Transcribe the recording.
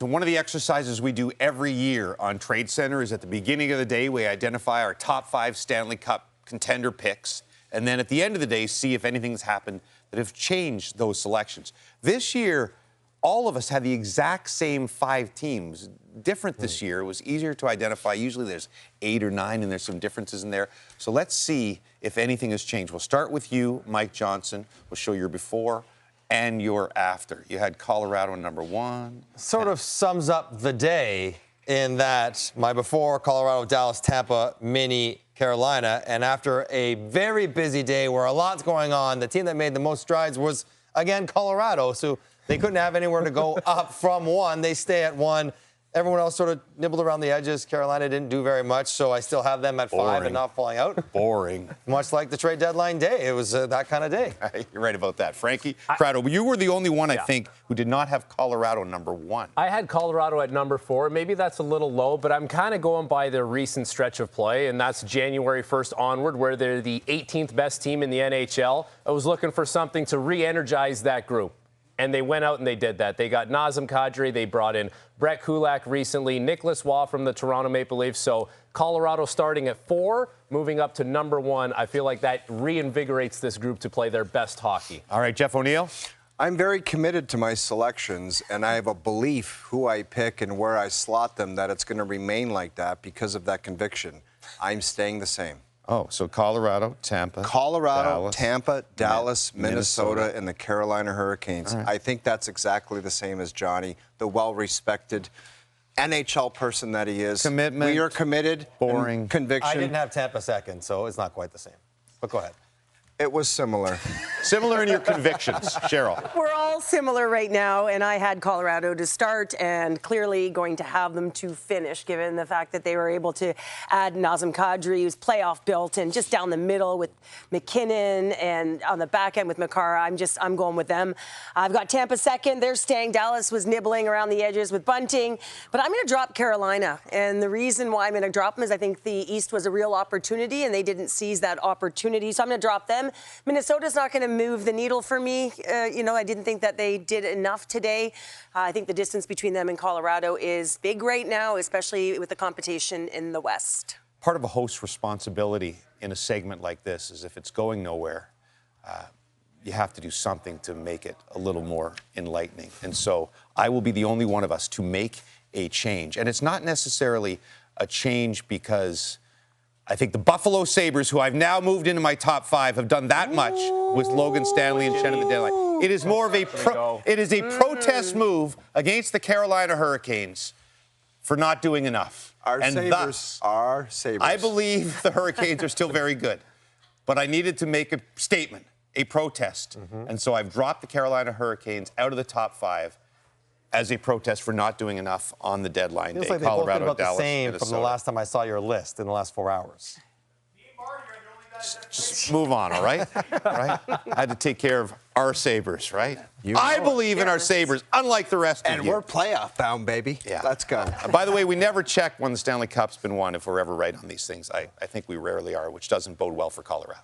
So one of the exercises we do every year on Trade Center is at the beginning of the day, we identify our top 5 Stanley Cup contender picks. And then at the end of the day, see if anything's happened that have changed those selections. This year, all of us had the exact same 5 teams. Different this year. It was easier to identify. Usually there's 8 or 9, and there's some differences in there. So let's see if anything has changed. We'll start with you, Mike Johnson. We'll show your before and your after. You had Colorado number 1. Sort of sums up the day in that my before, Colorado, Dallas, Tampa, mini, Carolina. And after a very busy day where a lot's going on, the team that made the most strides was, again, Colorado. So they couldn't have anywhere to go up from 1. They stay at 1. Everyone else sort of nibbled around the edges. Carolina didn't do very much, so I still have them at 5 and not falling out. Boring. Much like the trade deadline day. It was that kind of day. You're right about that. Frankie, Prado, you were the only one, I think, who did not have Colorado number 1. I had Colorado at number 4. Maybe that's a little low, but I'm kind of going by their recent stretch of play, and that's January 1st onward, where they're the 18th best team in the NHL. I was looking for something to re-energize that group. And they went out and they did that. They got Nazem Kadri. They brought in Brett Kulak recently, Nicholas Waugh from the Toronto Maple Leafs. So Colorado starting at 4, moving up to number 1. I feel like that reinvigorates this group to play their best hockey. All right, Jeff O'Neill. I'm very committed to my selections, and I have a belief who I pick and where I slot them that it's going to remain like that because of that conviction. I'm staying the same. Oh, so Colorado, Tampa, Dallas, Tampa, Dallas, Minnesota, and the Carolina Hurricanes. Right. I think that's exactly the same as Johnny, the well-respected NHL person that he is. Commitment. We are committed. Boring. Conviction. I didn't have Tampa second, so it's not quite the same. But go ahead. It was similar. Similar in your convictions. Cheryl. We're all similar right now, and I had Colorado to start and clearly going to have them to finish, given the fact that they were able to add Nazem Kadri, who's playoff built, and just down the middle with McKinnon and on the back end with Makar. I'm going with them. I've got Tampa second. They're staying. Dallas was nibbling around the edges with Bunting, but I'm going to drop Carolina. And the reason why I'm going to drop them is I think the East was a real opportunity, and they didn't seize that opportunity. So I'm going to drop them. Minnesota's not going to move the needle for me. I didn't think that they did enough today. I think the distance between them and Colorado is big right now, especially with the competition in the West. Part of a host's responsibility in a segment like this is if it's going nowhere, you have to do something to make it a little more enlightening. And so I will be the only one of us to make a change. And it's not necessarily a change because I think the Buffalo Sabres, who I've now moved into my top 5, have done that much with Logan Stanley and Shannon the deadline. It is more of a protest move against the Carolina Hurricanes for not doing enough. Our Sabres. I believe the Hurricanes are still very good, but I needed to make a statement, a protest, and so I've dropped the Carolina Hurricanes out of the top 5 as a protest for not doing enough on the deadline day. Like Colorado, about Dallas, the same Minnesota. from the last time I saw your list in the last 4 hours. Just move on, all right? I had to take care of our Sabres, right? I believe in our Sabres, unlike the rest of you. And we're playoff bound, baby. Yeah. Let's go. By the way, we never check when the Stanley Cup's been won if we're ever right on these things. I think we rarely are, which doesn't bode well for Colorado.